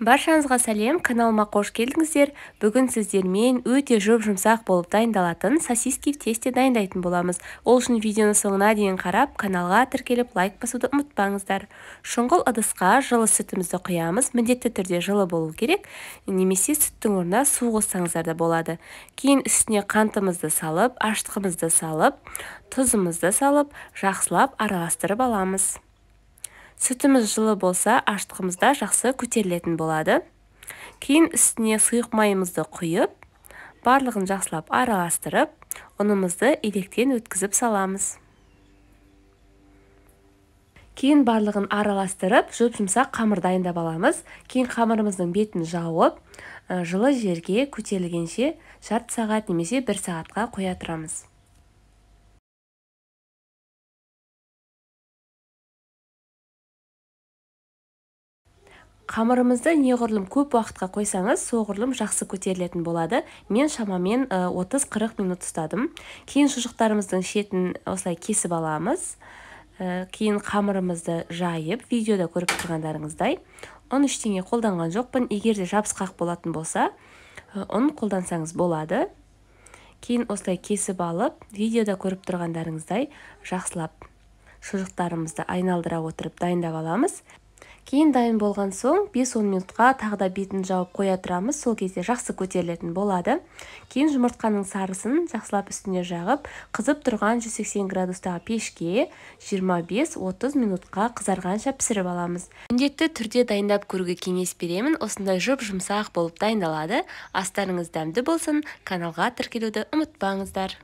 Баршаңызға сәлем, каналыма қош келдіңіздер. Бүгін сіздермен өте жұп-жұмсақ болып дайындалатын сосиски в тесте дайындайтын боламыз. Ол үшін видеоны соңына дейін қарап, каналға тіркеліп лайк басуды ұмытпаңыздар. Шұңғыл ыдысқа жылы сүтімізді құямыз. Міндетті түрде жылы болу керек, немесе сүттің орнына су қоссаңыздар да болады. Кейін үстіне қантымызды салып, аштығымызды салып, тұзымызды салып, жақсылап араластырып аламыз. Сүтіміз жылы болса, аштығымызда жақсы көтерілетін болады. Кейін үстіне сұйық майымызды құйып, барлығын жақсылап араластырып, ұнымызды електен өткізіп саламыз. Кейін барлығын араластырып, жұп-жұмсақ қамыр дайындап аламыз. Кейін қамырымыздың бетін жауып, жылы жерге көтерілгенше жарты сағат немесе 1 сағатқа қоя тұрамыз. Қамырымызды неғұрлым көп уақытқа қойсаңыз, соғұрлым жақсы көтерілетін болады. Мен шамамен 30-40 минут ұстадым. Кейін шұжықтарымыздың шетін осылай кесіп аламыз. Кейін қамырымызды жайып, видеода көріп тұрғандарыңыздай. Ұн ештеңе қолданған жоқпын. Егер де жабысқақ болатын болса, ұн қолдансаңыз болады. Кейін осылай кесіп алып, видеода көріп тұрғандарыңыздай жақсылап шұжықтарымызды айналдыра отырып дайындап аламыз. Кейін дайын болған соң 5-10 минутқа тағы да бетін жауып қоя тұрамыз. Сол кезде жақсы көтерілетін болады. Кейін жұмыртқаның сарысын жақсылап үстіне жағып, қызып тұрған 180 градустағы пешке 25-30 минутқа қызарғанша пісіріп аламыз. Міндетті түрде дайындап көруге кеңес беремін. Осындай жұп-жұмсақ болып дайындалады. Астарыңыз дәмді болсын, каналға тіркелуді ұмытпаңыздар.